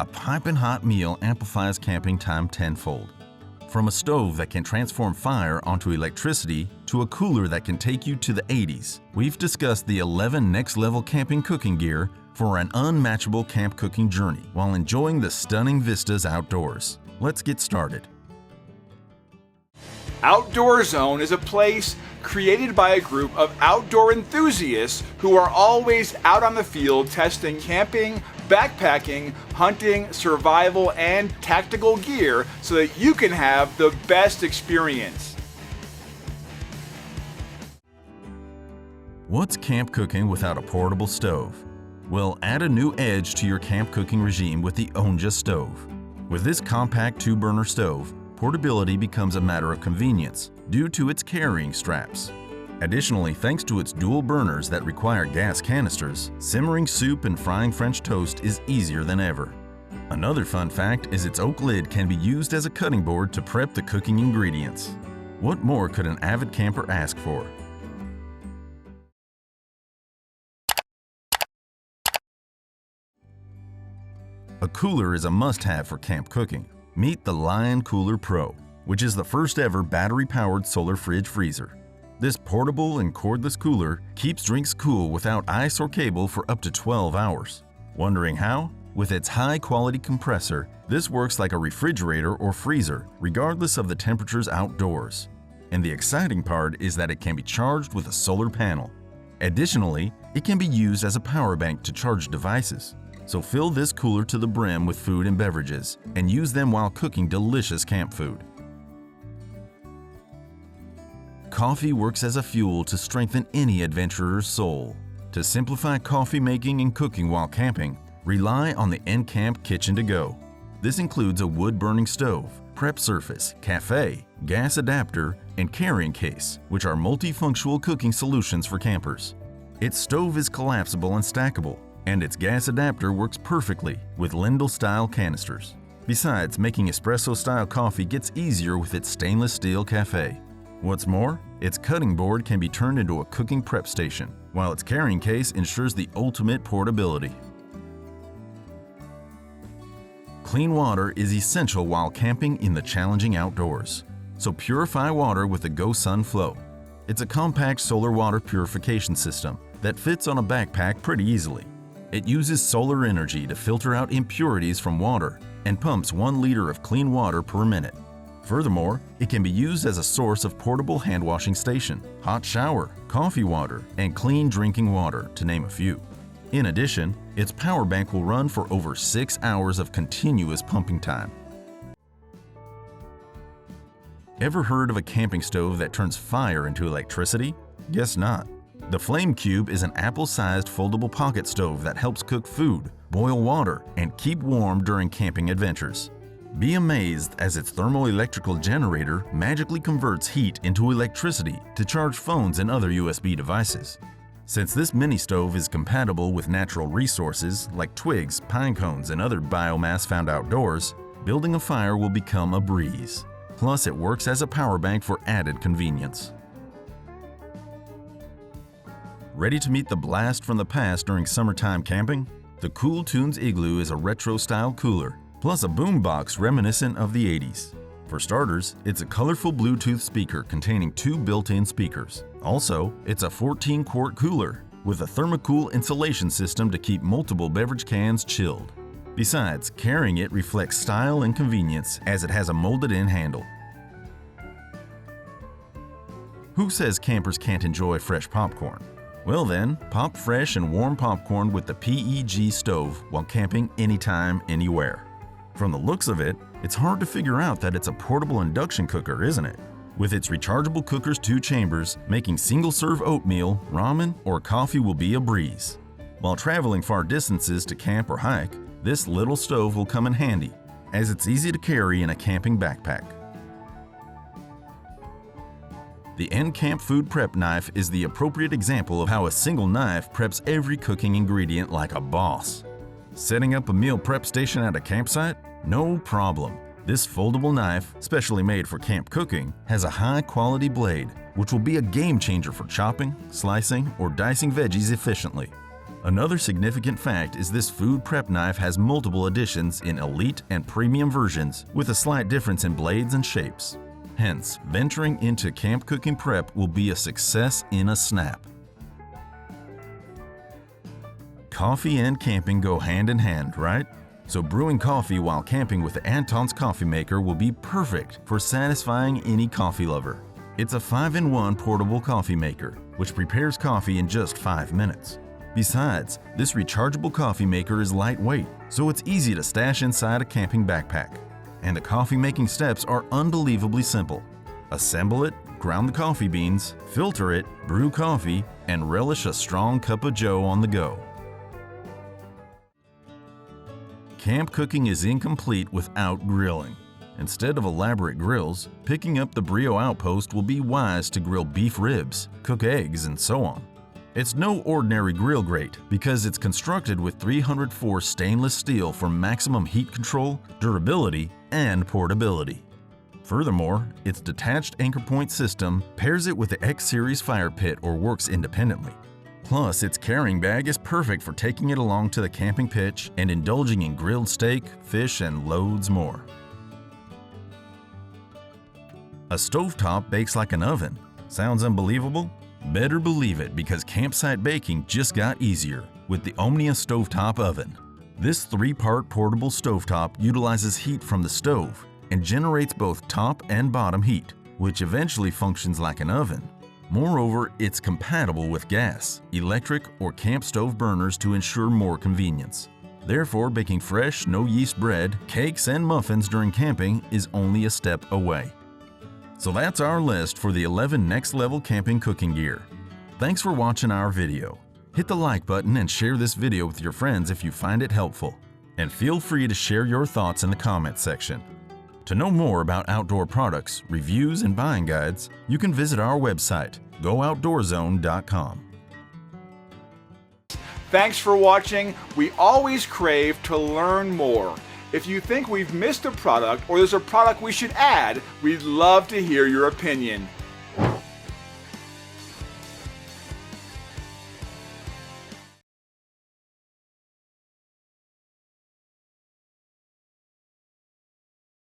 A piping hot meal amplifies camping time tenfold. From a stove that can transform fire onto electricity to a cooler that can take you to the 80s, we've discussed the 11 next-level camping cooking gear for an unmatchable camp cooking journey while enjoying the stunning vistas outdoors. Let's get started. Outdoor Zone is a place created by a group of outdoor enthusiasts who are always out on the field testing camping, backpacking, hunting, survival, and tactical gear so that you can have the best experience. What's camp cooking without a portable stove? Well, add a new edge to your camp cooking regime with the ONJA stove. With this compact 2-burner stove, portability becomes a matter of convenience due to its carrying straps. Additionally, thanks to its dual burners that require gas canisters, simmering soup and frying French toast is easier than ever. Another fun fact is its oak lid can be used as a cutting board to prep the cooking ingredients. What more could an avid camper ask for? A cooler is a must-have for camp cooking. Meet the LIONCOOLER Pro, which is the first ever battery-powered solar fridge freezer. This portable and cordless cooler keeps drinks cool without ice or cable for up to 12 hours. Wondering how? With its high-quality compressor, this works like a refrigerator or freezer, regardless of the temperatures outdoors. And the exciting part is that it can be charged with a solar panel. Additionally, it can be used as a power bank to charge devices. So fill this cooler to the brim with food and beverages, and use them while cooking delicious camp food. Coffee works as a fuel to strengthen any adventurer's soul. To simplify coffee making and cooking while camping, rely on the nCamp Kitchen to Go. This includes a wood-burning stove, prep surface, cafe, gas adapter, and carrying case, which are multifunctional cooking solutions for campers. Its stove is collapsible and stackable, and its gas adapter works perfectly with Lindell-style canisters. Besides, making espresso-style coffee gets easier with its stainless steel cafe. What's more, its cutting board can be turned into a cooking prep station, while its carrying case ensures the ultimate portability. Clean water is essential while camping in the challenging outdoors, so purify water with the GOSUN Flow. It's a compact solar water purification system that fits on a backpack pretty easily. It uses solar energy to filter out impurities from water and pumps 1 liter of clean water per minute. Furthermore, it can be used as a source of portable hand washing station, hot shower, coffee water, and clean drinking water, to name a few. In addition, its power bank will run for over 6 hours of continuous pumping time. Ever heard of a camping stove that turns fire into electricity? Guess not. The FLAMECUBE is an apple-sized foldable pocket stove that helps cook food, boil water, and keep warm during camping adventures. Be amazed as its thermoelectrical generator magically converts heat into electricity to charge phones and other USB devices. Since this mini stove is compatible with natural resources like twigs, pine cones, and other biomass found outdoors, building a fire will become a breeze. Plus, it works as a power bank for added convenience. Ready to meet the blast from the past during summertime camping? The KOOLTUNES IGLOO is a retro-style cooler, plus a boombox reminiscent of the 80s. For starters, it's a colorful Bluetooth speaker containing 2 built-in speakers. Also, it's a 14-quart cooler with a thermocool insulation system to keep multiple beverage cans chilled. Besides, carrying it reflects style and convenience as it has a molded-in handle. Who says campers can't enjoy fresh popcorn? Well then, pop fresh and warm popcorn with the PEG stove while camping anytime, anywhere. From the looks of it, it's hard to figure out that it's a portable induction cooker, isn't it? With its rechargeable cooker's 2 chambers, making single-serve oatmeal, ramen, or coffee will be a breeze. While traveling far distances to camp or hike, this little stove will come in handy, as it's easy to carry in a camping backpack. The nCamp Food Prep Knife is the appropriate example of how a single knife preps every cooking ingredient like a boss. Setting up a meal prep station at a campsite? No problem. This foldable knife, specially made for camp cooking, has a high-quality blade, which will be a game changer for chopping, slicing, or dicing veggies efficiently. Another significant fact is this food prep knife has multiple additions in elite and premium versions with a slight difference in blades and shapes. Hence, venturing into camp cooking prep will be a success in a snap. Coffee and camping go hand in hand, right? So brewing coffee while camping with the Anton's coffee maker will be perfect for satisfying any coffee lover. It's a 5-in-1 portable coffee maker, which prepares coffee in just 5 minutes. Besides, this rechargeable coffee maker is lightweight, so it's easy to stash inside a camping backpack. And the coffee making steps are unbelievably simple. Assemble it, ground the coffee beans, filter it, brew coffee, and relish a strong cup of joe on the go. Camp cooking is incomplete without grilling. Instead of elaborate grills, picking up the BREEO Outpost will be wise to grill beef ribs, cook eggs, and so on. It's no ordinary grill grate because it's constructed with 304 stainless steel for maximum heat control, durability, and portability. Furthermore, its detached anchor point system pairs it with the X-Series fire pit or works independently. Plus, its carrying bag is perfect for taking it along to the camping pitch and indulging in grilled steak, fish, and loads more. A stovetop bakes like an oven. Sounds unbelievable? Better believe it, because campsite baking just got easier with the Omnia stovetop oven. This 3-part portable stovetop utilizes heat from the stove and generates both top and bottom heat, which eventually functions like an oven. Moreover, it's compatible with gas, electric, or camp stove burners to ensure more convenience. Therefore, baking fresh, no-yeast bread, cakes, and muffins during camping is only a step away. So that's our list for the 11 next-level camping cooking gear. Thanks for watching our video. Hit the like button and share this video with your friends if you find it helpful. And feel free to share your thoughts in the comments section. To know more about outdoor products, reviews, and buying guides, you can visit our website, GoOutdoorzone.com. Thanks for watching. We always crave to learn more. If you think we've missed a product or there's a product we should add, we'd love to hear your opinion.